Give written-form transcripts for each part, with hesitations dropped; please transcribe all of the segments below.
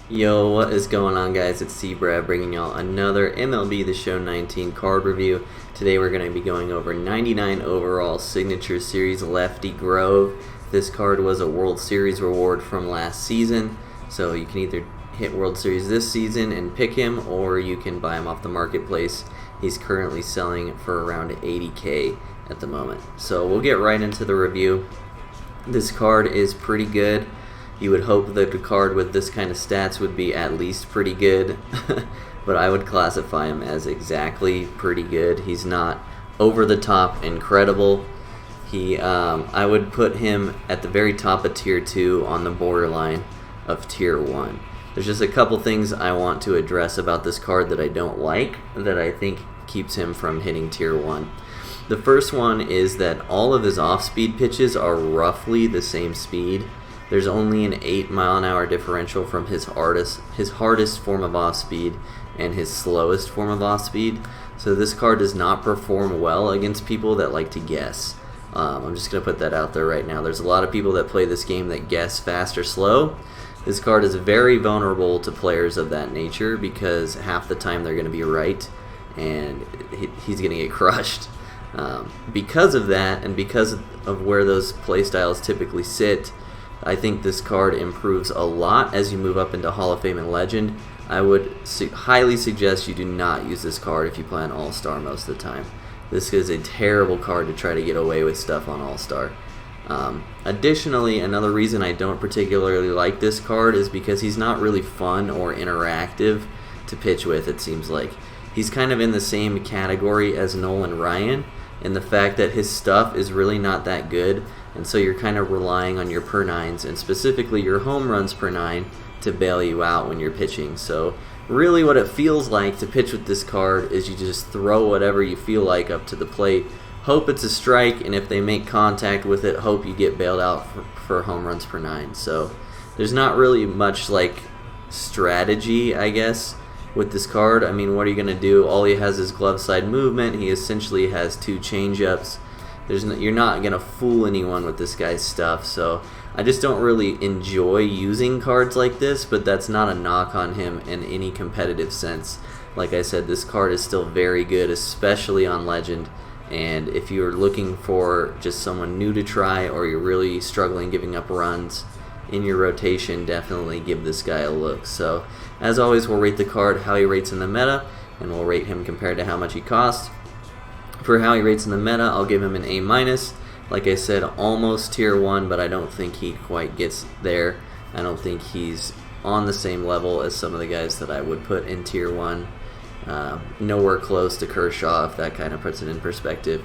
Yo, what is going on, guys? It's C-Brad bringing y'all another MLB The Show 19 card review. Today we're going to be going over 99 overall Signature Series Lefty Grove. This card was a World Series reward from last season, so you can either hit World Series this season and pick him, or you can buy him off the marketplace. He's currently selling for around $80K at the moment. So we'll get right into the review. This card is pretty good. You would hope that a card with this kind of stats would be at least pretty good, but I would classify him as exactly pretty good. He's not over the top incredible. I would put him at the very top of Tier 2 on the borderline of Tier 1. There's just a couple things I want to address about this card that I don't like, that I think keeps him from hitting Tier 1. The first one is that all of his off-speed pitches are roughly the same speed. There's only an 8-mile-an-hour differential from his hardest form of off-speed and his slowest form of off-speed. So this card does not perform well against people that like to guess. I'm just going to put that out there right now. There's a lot of people that play this game that guess fast or slow. This card is very vulnerable to players of that nature because half the time they're going to be right and he's going to get crushed. Because of that, and because of where those play styles typically sit, I think this card improves a lot as you move up into Hall of Fame and Legend. I would highly suggest you do not use this card if you play on All-Star most of the time. This is a terrible card to try to get away with stuff on All-Star. Additionally, another reason I don't particularly like this card is because he's not really fun or interactive to pitch with, it seems like. He's kind of in the same category as Nolan Ryan, and the fact that his stuff is really not that good, and so you're kind of relying on your per nines and specifically your home runs per nine to bail you out when you're pitching. So really what it feels like to pitch with this card is you just throw whatever you feel like up to the plate, hope it's a strike, and if they make contact with it, hope you get bailed out for home runs per nine. So there's not really much like strategy, I guess, with this card. I mean, what are you going to do? All he has is glove side movement. He essentially has 2 changeups. You're not going to fool anyone with this guy's stuff, so I just don't really enjoy using cards like this, but that's not a knock on him in any competitive sense. Like I said, this card is still very good, especially on Legend, and if you're looking for just someone new to try or you're really struggling giving up runs in your rotation, definitely give this guy a look. So as always, we'll rate the card how he rates in the meta, and we'll rate him compared to how much he costs. For how he rates in the meta, I'll give him an A-. Like I said, almost Tier 1, but I don't think he quite gets there. I don't think he's on the same level as some of the guys that I would put in Tier 1. Nowhere close to Kershaw, if that kind of puts it in perspective.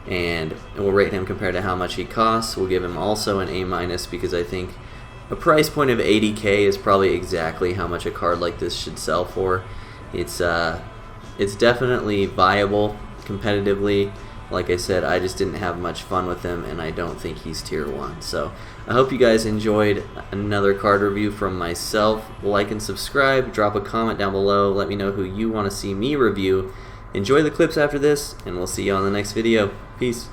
And we'll rate him compared to how much he costs. We'll give him also an A- because I think a price point of $80K is probably exactly how much a card like this should sell for. It's definitely viable competitively. Like I said, I just didn't have much fun with him, and I don't think he's Tier 1. So I hope you guys enjoyed another card review from myself. Like and subscribe, drop a comment down below, let me know who you want to see me review. Enjoy the clips after this, and we'll see you on the next video. Peace.